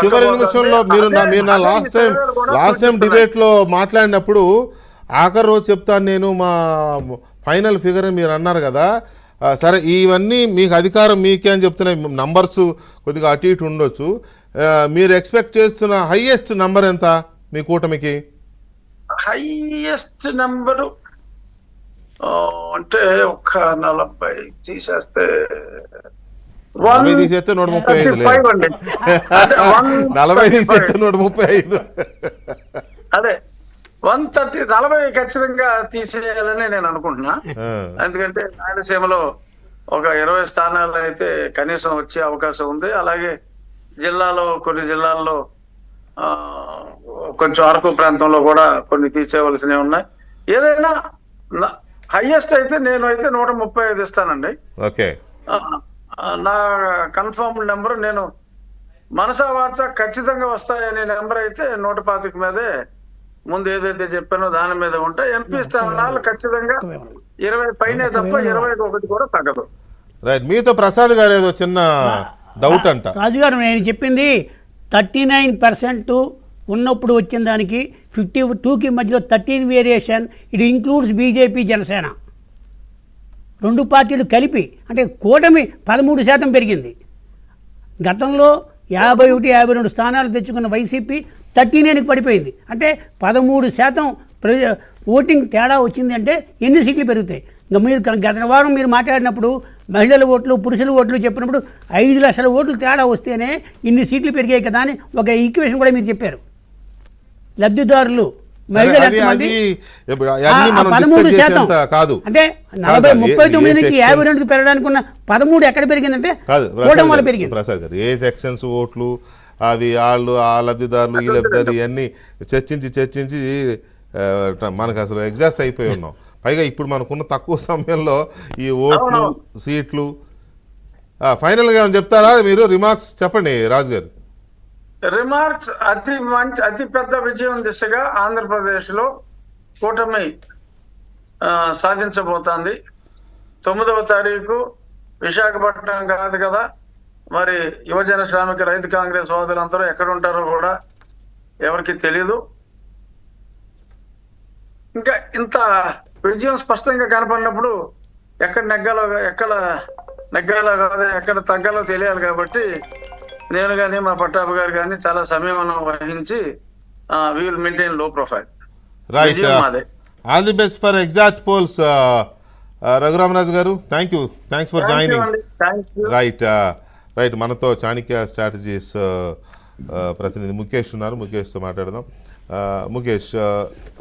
చివరి నిమిషంలో మీరు నా లాస్ట్ టైం డిబేట్ లో మాట్లాడినప్పుడు ఆఖరి రోజు చెప్తాను నేను మా ఫైనల్ ఫిగర్ మీరు అన్నారు కదా. సరే ఇవన్నీ మీకు అధికారం మీకే అని చెప్తున్నాయి, నంబర్స్ కొద్దిగా అటు ఇటు ఉండొచ్చు. మీరు ఎక్స్పెక్ట్ చేస్తున్న హైయెస్ట్ నంబర్ ఎంత మీ కూటమికి? హైయెస్ట్ నెంబరు అంటే ఒక 40 తీసేస్తే 135 అండి. 40 తీసేస్తే 135. అదే 130 40 ఖచ్చితంగా తీసేయాలని నేను అనుకుంటున్నా. ఎందుకంటే రాయలసీమలో ఒక 20 స్థానాలు అయితే కనీసం వచ్చే అవకాశం ఉంది. అలాగే జిల్లాలో కొన్ని జిల్లాల్లో కొంచెం అరకు ప్రాంతంలో కూడా కొన్ని తీసేయవలసినవి ఉన్నాయి. ఏదైనా హైయెస్ట్ అయితే నేను అయితే 135 ఇస్తానండి. ఓకే, నా కన్ఫర్మ్ నెంబర్ నేను మనసా వాచ ఖచ్చితంగా వస్తాయనే నెంబర్ అయితే 125 మీదే ముందు ఏదైతే చెప్పానో దాని మీద ఉంటాయి. ఎంపీ స్థానాలు ఖచ్చితంగా 20 పైనే తప్ప 21 కూడా తగ్గదు. రైట్. మీతో ప్రసాద్ గారు ఏదో చిన్న డౌట్ అంట. రాజుగారు నేను చెప్పింది 39% ఉన్నప్పుడు వచ్చిన దానికి 52కి మధ్యలో 13 variation. It includes BJP Janasena రెండు పార్టీలు కలిపి, అంటే కూటమి 13% పెరిగింది. గతంలో 51, 52 స్థానాలు తెచ్చుకున్న వైసీపీ 39కి పడిపోయింది. అంటే 13% ఓటింగ్ తేడా వచ్చింది. అంటే ఎన్ని సీట్లు పెరుగుతాయి? ఇంకా మీరు గత వారం మీరు మాట్లాడినప్పుడు మహిళల ఓట్లు పురుషుల ఓట్లు చెప్పినప్పుడు 5 లక్షల ఓట్లు తేడా వస్తేనే ఇన్ని సీట్లు పెరిగాయి కదా అని ఒక ఈక్వేషన్ కూడా మీరు చెప్పారు. లబ్ధిదారులు మహిళలు 13% కాదు అంటే 39 నుంచి 52కి పెరగడానికి ఉన్న 13 ఎక్కడ పెరిగిందంటే కూటమి వల్ల పెరిగింది. ప్రసాద్ గారు ఏ సెక్షన్స్ ఓట్లు అవి వాళ్ళు ఆ లబ్ధిదారులు ఈ లబ్ధిదారులు ఇవన్నీ చర్చించి మనకు అసలు ఎగ్జాస్ట్ అయిపోయి ఉన్నాం. పైగా ఇప్పుడు మనకున్న తక్కువ సమయంలో ఈ ఓట్లు సీట్లు ఫైనల్గా చెప్తారా మీరు? రిమార్క్స్ చెప్పండి రాజు గారు. రిమార్క్స్ అతి పెద్ద విజయం దిశగా ఆంధ్రప్రదేశ్ లో కూటమి సాధించబోతోంది. 9వ తారీఖు విశాఖపట్నం కాదు కదా, మరి యువజన శ్రామిక రైతు కాంగ్రెస్ సోదరులందరూ ఎక్కడ ఉంటారో కూడా ఎవరికి తెలీదు. ఇంకా ఇంత విజయం స్పష్టంగా కనపడినప్పుడు ఎక్కడ నెగ్గాలో కాదు ఎక్కడ తగ్గాలో తెలియాలి. కాబట్టి నేను కానీ మా పట్టాభి గారు కానీ చాలా సంయమనం వహించి we will maintain low profile. Right. All the best for exact polls Raghuramaraju గారు. Thanks for joining. రైట్. మనతో చాణక్య స్ట్రాటజీస్ ప్రతినిధి ముఖేష్ ఉన్నారు. ముఖేష్తో మాట్లాడదాం. ముఖేష్,